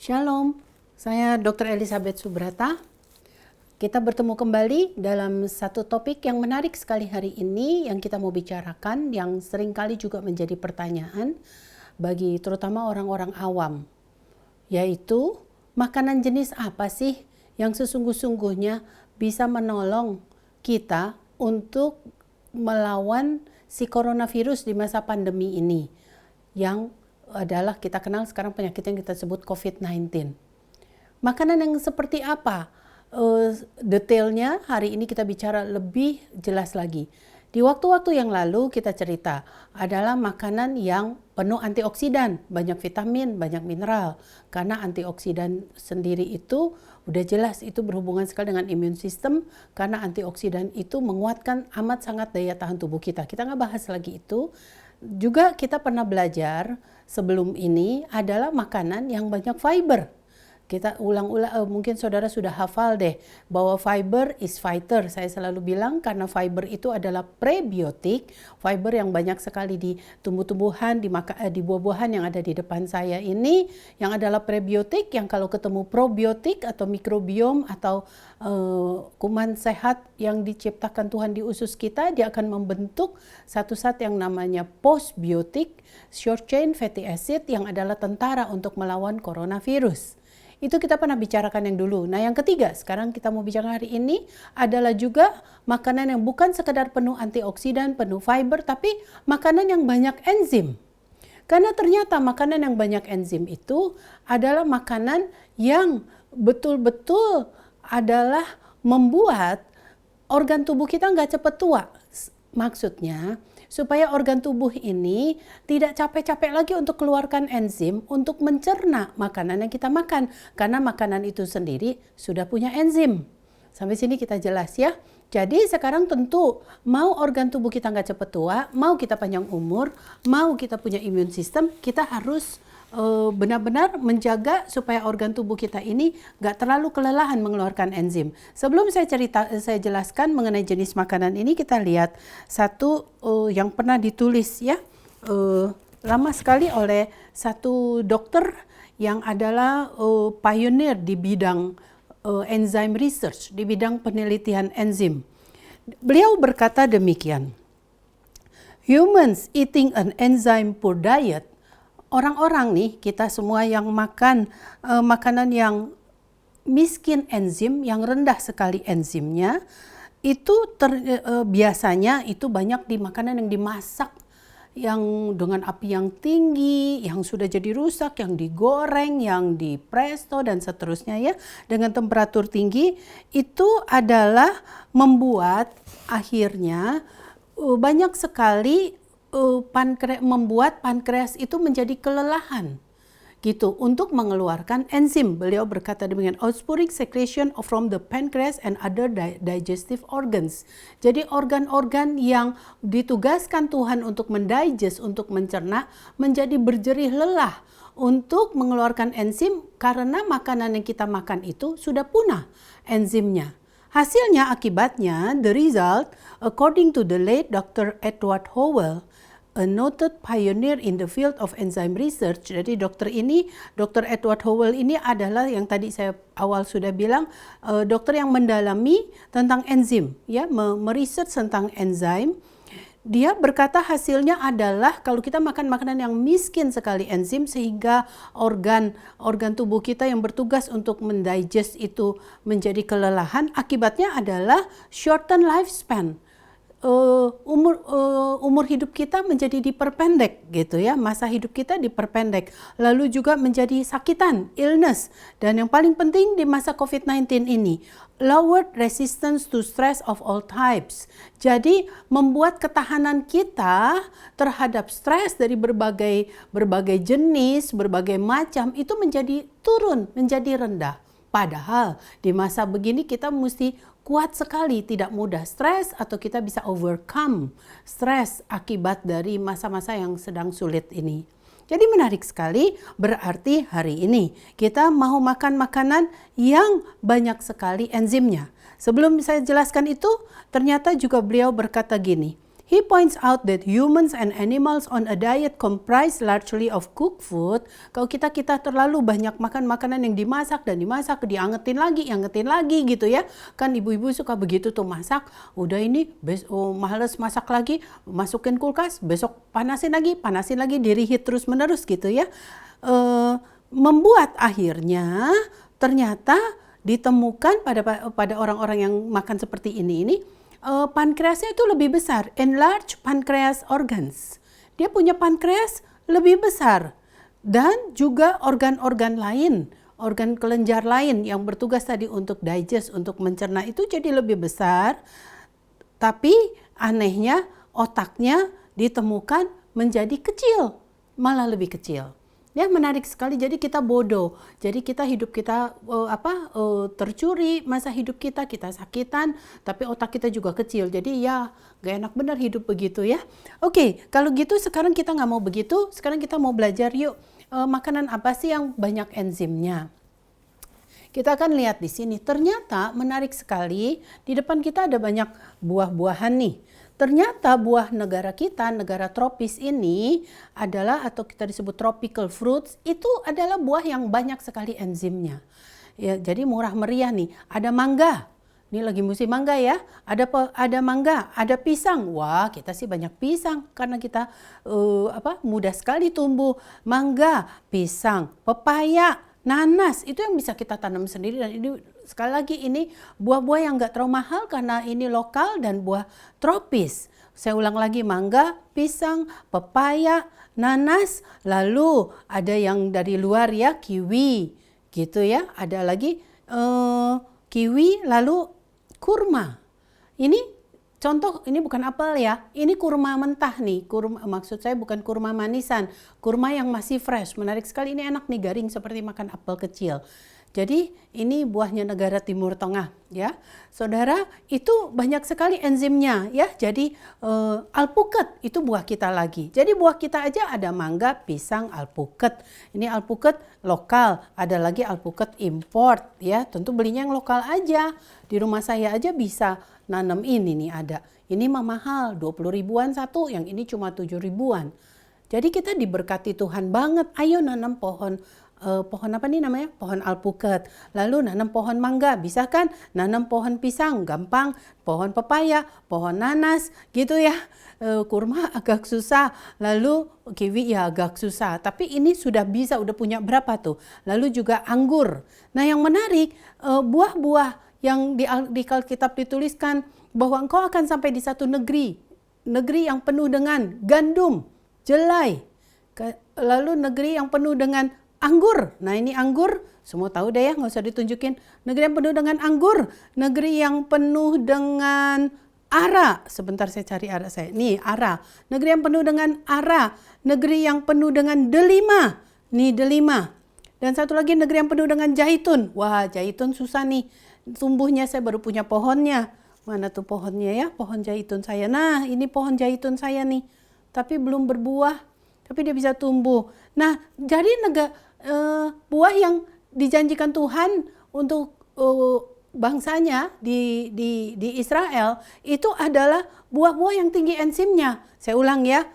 Shalom, saya Dr. Elizabeth Subrata. Kita bertemu kembali dalam satu topik yang menarik sekali hari ini yang kita mau bicarakan, yang seringkali juga menjadi pertanyaan bagi terutama orang-orang awam, yaitu makanan jenis apa sih yang sesungguh-sungguhnya bisa menolong kita untuk melawan si coronavirus di masa pandemi ini, yang adalah kita kenal sekarang penyakit yang kita sebut COVID-19. Makanan yang seperti apa? Detailnya hari ini kita bicara lebih jelas lagi. Di waktu-waktu yang lalu kita cerita adalah makanan yang penuh antioksidan, banyak vitamin, banyak mineral. Karena antioksidan sendiri itu udah jelas itu berhubungan sekali dengan imun sistem, karena antioksidan itu menguatkan amat sangat daya tahan tubuh kita. Kita nggak bahas lagi itu. Juga kita pernah belajar sebelum ini adalah makanan yang banyak fiber. Kita ulang-ulang, mungkin saudara sudah hafal deh bahwa fiber is fighter. Saya selalu bilang karena fiber itu adalah prebiotik, fiber yang banyak sekali di tumbuh-tumbuhan, di buah-buahan yang ada di depan saya ini, yang adalah prebiotik, yang kalau ketemu probiotik atau mikrobiom atau kuman sehat yang diciptakan Tuhan di usus kita, dia akan membentuk satu zat yang namanya postbiotik, short chain fatty acid, yang adalah tentara untuk melawan coronavirus. Itu kita pernah bicarakan yang dulu. Nah, yang ketiga, sekarang kita mau bicara hari ini adalah juga makanan yang bukan sekedar penuh antioksidan, penuh fiber, tapi makanan yang banyak enzim. Karena ternyata makanan yang banyak enzim itu adalah makanan yang betul-betul adalah membuat organ tubuh kita nggak cepat tua. Maksudnya, supaya organ tubuh ini tidak capek-capek lagi untuk keluarkan enzim untuk mencerna makanan yang kita makan. Karena makanan itu sendiri sudah punya enzim. Sampai sini kita jelas ya. Jadi sekarang tentu mau organ tubuh kita nggak cepat tua, mau kita panjang umur, mau kita punya imun sistem, kita harus benar-benar menjaga supaya organ tubuh kita ini nggak terlalu kelelahan mengeluarkan enzim. Sebelum saya jelaskan mengenai jenis makanan ini, kita lihat satu yang pernah ditulis ya lama sekali oleh satu dokter yang adalah pioneer di bidang enzyme research, di bidang penelitian enzim. Beliau berkata demikian, humans eating an enzyme poor diet, orang-orang nih, kita semua yang makan makanan yang miskin enzim, yang rendah sekali enzimnya, itu biasanya itu banyak di makanan yang dimasak, yang dengan api yang tinggi, yang sudah jadi rusak, yang digoreng, yang di presto dan seterusnya ya, dengan temperatur tinggi, itu adalah membuat akhirnya banyak sekali membuat pankreas itu menjadi kelelahan gitu untuk mengeluarkan enzim. Beliau berkata demikian, outpouring secretion from the pancreas and other digestive organs. Jadi organ-organ yang ditugaskan Tuhan untuk mendigest, untuk mencerna, menjadi berjerih lelah untuk mengeluarkan enzim karena makanan yang kita makan itu sudah punah enzimnya. Hasilnya, akibatnya, the result, according to the late Dr. Edward Howell, a noted pioneer in the field of enzyme research. Jadi Dr. Edward Howell ini adalah yang tadi saya awal sudah bilang, dokter yang mendalami tentang enzim, ya, meresearch tentang enzim. Dia berkata hasilnya adalah kalau kita makan makanan yang miskin sekali enzim sehingga organ tubuh kita yang bertugas untuk mendigest itu menjadi kelelahan, akibatnya adalah shorten lifespan. Umur hidup kita menjadi diperpendek gitu ya, masa hidup kita diperpendek, lalu juga menjadi sakitan, illness, dan yang paling penting di masa COVID-19 ini, lowered resistance to stress of all types. Jadi membuat ketahanan kita terhadap stres dari berbagai jenis, berbagai macam itu menjadi turun, menjadi rendah. Padahal di masa begini kita mesti kuat sekali, tidak mudah stres, atau kita bisa overcome stres akibat dari masa-masa yang sedang sulit ini. Jadi menarik sekali, berarti hari ini kita mau makan makanan yang banyak sekali enzimnya. Sebelum saya jelaskan itu, ternyata juga beliau berkata gini, He points out that humans and animals on a diet comprised largely of cooked food. Kalau kita terlalu banyak makan makanan yang dimasak, diangetin lagi gitu ya. Kan ibu-ibu suka begitu tuh, masak, udah ini males masak lagi, masukin kulkas, besok panasin lagi, di reheat terus menerus gitu ya. Membuat akhirnya ternyata ditemukan pada orang-orang yang makan seperti ini pankreasnya itu lebih besar, enlarged pancreas organs. Dia punya pankreas lebih besar. Dan juga organ-organ lain, organ kelenjar lain yang bertugas tadi untuk digest, untuk mencerna itu jadi lebih besar. Tapi anehnya otaknya ditemukan menjadi kecil, malah lebih kecil. Ya, menarik sekali. Jadi kita bodoh. Jadi hidup kita tercuri masa hidup kita sakitan, tapi otak kita juga kecil. Jadi ya gak enak benar hidup begitu ya. Oke, kalau gitu sekarang kita nggak mau begitu. Sekarang kita mau belajar yuk, makanan apa sih yang banyak enzimnya. Kita akan lihat di sini. Ternyata menarik sekali, di depan kita ada banyak buah-buahan nih. Ternyata buah negara kita, negara tropis ini adalah, atau kita disebut tropical fruits, itu adalah buah yang banyak sekali enzimnya. Ya, jadi murah meriah nih. Ada mangga. Ini lagi musim mangga ya. Ada mangga, ada pisang. Wah, kita sih banyak pisang karena kita mudah sekali tumbuh. Mangga, pisang, pepaya, nanas, itu yang bisa kita tanam sendiri. Dan ini sekali lagi ini buah-buah yang gak terlalu mahal karena ini lokal dan buah tropis. Saya ulang lagi, mangga, pisang, pepaya, nanas, lalu ada yang dari luar ya, kiwi gitu ya. Ada lagi kiwi, lalu kurma. Ini contoh, ini bukan apel ya, ini kurma mentah nih. Kurma, maksud saya bukan kurma manisan, kurma yang masih fresh. Menarik sekali, ini enak nih, garing seperti makan apel kecil. Jadi ini buahnya negara Timur Tengah ya. Saudara, itu banyak sekali enzimnya ya. Jadi alpukat itu buah kita lagi. Jadi buah kita aja ada mangga, pisang, alpukat. Ini alpukat lokal, ada lagi alpukat import ya. Tentu belinya yang lokal aja. Di rumah saya aja bisa nanam ini nih ada. Ini mah mahal, 20 ribuan satu, yang ini cuma 7 ribuan. Jadi kita diberkati Tuhan banget. Ayo nanam pohon apa nih namanya? Pohon alpukat. Lalu nanam pohon mangga, bisa kan? Nanam pohon pisang, gampang. Pohon pepaya, pohon nanas, gitu ya. Kurma agak susah, lalu kiwi ya agak susah. Tapi ini sudah bisa, udah punya berapa tuh? Lalu juga anggur. Nah yang menarik, buah-buah yang di Alkitab dituliskan bahwa engkau akan sampai di satu negeri yang penuh dengan gandum, jelai. Lalu negeri yang penuh dengan anggur. Nah ini anggur, semua tahu deh ya, nggak usah ditunjukin. Negeri yang penuh dengan anggur, negeri yang penuh dengan ara. Sebentar saya cari ara saya. Nih ara. Negeri yang penuh dengan ara, negeri yang penuh dengan delima. Nih delima. Dan satu lagi negeri yang penuh dengan zaitun. Wah, zaitun susah nih tumbuhnya, saya baru punya pohonnya. Mana tuh pohonnya ya? Pohon zaitun saya. Nah, ini pohon zaitun saya nih. Tapi belum berbuah, tapi dia bisa tumbuh. Nah, jadi buah yang dijanjikan Tuhan untuk bangsanya di Israel itu adalah buah-buah yang tinggi enzimnya. Saya ulang ya.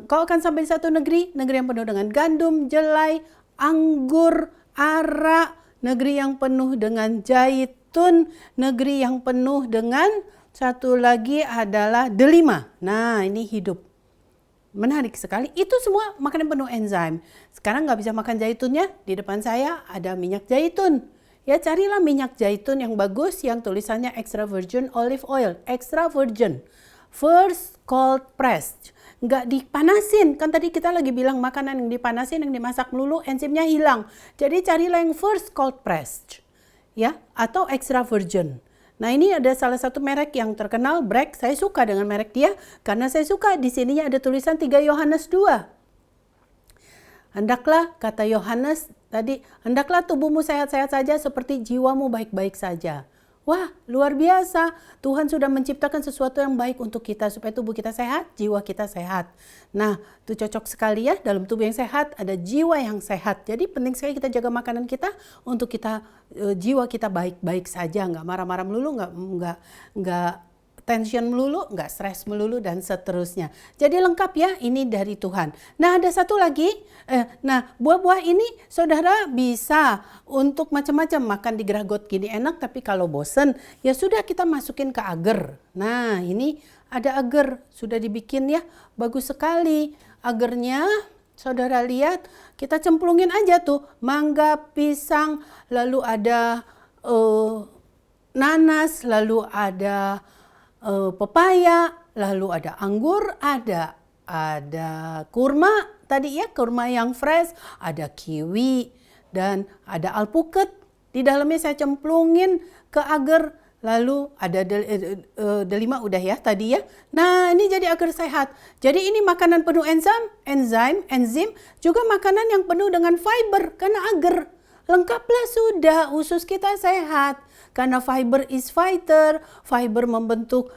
Kau akan sampai di satu negeri yang penuh dengan gandum, jelai, anggur, ara, negeri yang penuh dengan zaitun, negeri yang penuh dengan satu lagi adalah delima. Nah, ini hidup. Menarik sekali. Itu semua makanan penuh enzim. Sekarang nggak bisa makan zaitunnya. Di depan saya ada minyak zaitun. Ya, carilah minyak zaitun yang bagus, yang tulisannya extra virgin olive oil. Extra virgin. First cold pressed. Nggak dipanasin. Kan tadi kita lagi bilang makanan yang dipanasin, yang dimasak melulu, enzimnya hilang. Jadi carilah yang first cold pressed. Ya, atau extra virgin. Nah ini ada salah satu merek yang terkenal, Bragg. Saya suka dengan merek dia karena saya suka di sininya ada tulisan 3 Yohanes 2. Hendaklah, kata Yohanes tadi, hendaklah tubuhmu sehat-sehat saja seperti jiwamu baik-baik saja. Wah, luar biasa. Tuhan sudah menciptakan sesuatu yang baik untuk kita supaya tubuh kita sehat, jiwa kita sehat. Nah, itu cocok sekali ya, dalam tubuh yang sehat ada jiwa yang sehat. Jadi penting sekali kita jaga makanan kita untuk kita jiwa kita baik-baik saja, nggak marah-marah melulu, nggak tension melulu, nggak stres melulu, dan seterusnya. Jadi lengkap ya, ini dari Tuhan. Nah, ada satu lagi. Buah-buah ini saudara bisa untuk macam-macam. Makan di Gragot gini enak, tapi kalau bosen, ya sudah kita masukin ke agar. Nah, ini ada agar, sudah dibikin ya, bagus sekali. Agarnya, saudara lihat, kita cemplungin aja tuh. Mangga, pisang, lalu ada nanas, lalu ada pepaya, lalu ada anggur, ada kurma tadi ya, kurma yang fresh, ada kiwi, dan ada alpukat. Di dalamnya saya cemplungin ke agar, lalu ada delima udah ya tadi ya. Nah, ini jadi agar sehat. Jadi ini makanan penuh enzim, juga makanan yang penuh dengan fiber karena agar. Lengkaplah sudah, usus kita sehat. Karena fiber is fighter, fiber membentuk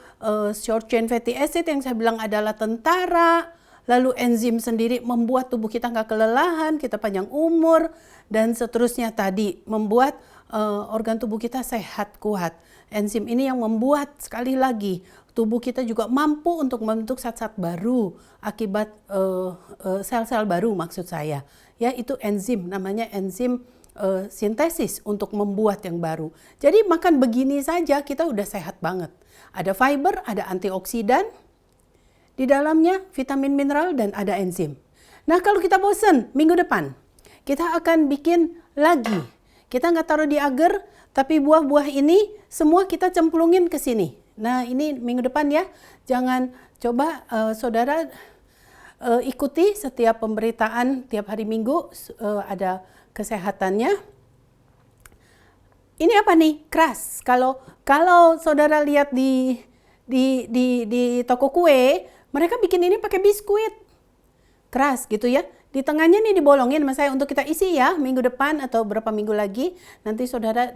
short chain fatty acid yang saya bilang adalah tentara. Lalu enzim sendiri membuat tubuh kita nggak kelelahan, kita panjang umur, dan seterusnya tadi membuat organ tubuh kita sehat, kuat. Enzim ini yang membuat sekali lagi tubuh kita juga mampu untuk membentuk zat-zat baru akibat sel-sel baru maksud saya. Ya, itu enzim, namanya enzim sintesis untuk membuat yang baru. Jadi makan begini saja kita udah sehat banget. Ada fiber, ada antioksidan di dalamnya, vitamin mineral, dan ada enzim. Nah, kalau kita bosen minggu depan, kita akan bikin lagi. Kita nggak taruh di agar, tapi buah-buah ini semua kita cemplungin ke sini. Nah, ini minggu depan ya. Jangan coba saudara ikuti setiap pemberitaan tiap hari Minggu ada kesehatannya. Ini apa nih? Keras. Kalau saudara lihat di toko kue, mereka bikin ini pakai biskuit. Keras gitu ya. Di tengahnya nih dibolongin sama saya untuk kita isi ya minggu depan atau berapa minggu lagi. Nanti saudara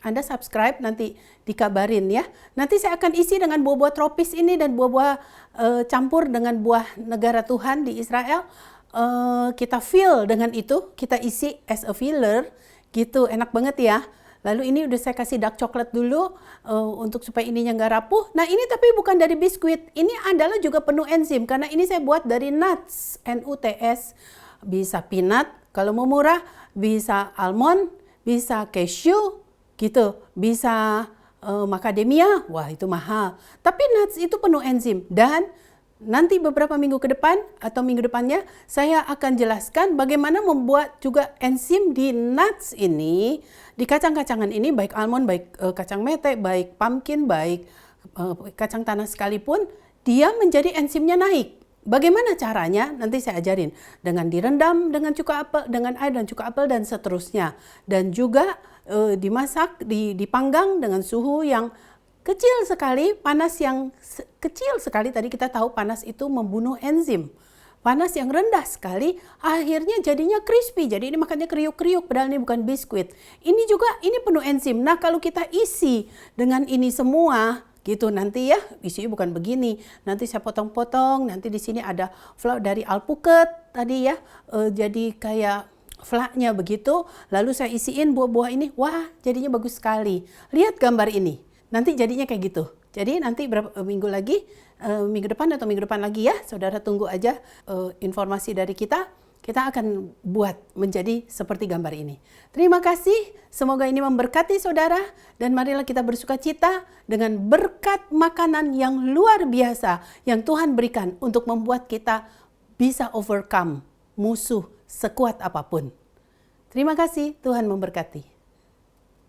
Anda subscribe, nanti dikabarin ya. Nanti saya akan isi dengan buah-buah tropis ini dan buah-buah campur dengan buah negara Tuhan di Israel. Kita fill dengan itu, kita isi as a filler gitu, enak banget ya. Lalu ini udah saya kasih dark coklat dulu untuk supaya ininya nggak rapuh. Nah, ini tapi bukan dari biskuit, ini adalah juga penuh enzim karena ini saya buat dari nuts, NUTS. Bisa peanut kalau mau murah, bisa almond, bisa cashew gitu, bisa macadamia, wah itu mahal. Tapi nuts itu penuh enzim, dan nanti beberapa minggu ke depan atau minggu depannya saya akan jelaskan bagaimana membuat juga enzim di nuts ini, di kacang-kacangan ini, baik almond, baik kacang mete, baik pumpkin, baik kacang tanah sekalipun, dia menjadi enzimnya naik. Bagaimana caranya? Nanti saya ajarin. Dengan direndam dengan cuka apel, dengan air dan cuka apel dan seterusnya. Dan juga dimasak, dipanggang dengan suhu yang kecil sekali, panas yang kecil sekali. Tadi kita tahu panas itu membunuh enzim. Panas yang rendah sekali, akhirnya jadinya crispy. Jadi ini makannya kriuk-kriuk, padahal ini bukan biskuit. Ini juga, ini penuh enzim. Nah, kalau kita isi dengan ini semua, gitu nanti ya, isinya bukan begini. Nanti saya potong-potong, nanti di sini ada flour dari alpukat tadi ya, jadi kayak flaknya begitu. Lalu saya isiin buah-buah ini, wah jadinya bagus sekali. Lihat gambar ini, nanti jadinya kayak gitu. Jadi nanti berapa minggu lagi, minggu depan atau minggu depan lagi ya, saudara tunggu aja informasi dari kita. Kita akan buat menjadi seperti gambar ini. Terima kasih, semoga ini memberkati saudara, dan marilah kita bersuka cita dengan berkat makanan yang luar biasa yang Tuhan berikan untuk membuat kita bisa overcome musuh sekuat apapun. Terima kasih, Tuhan memberkati.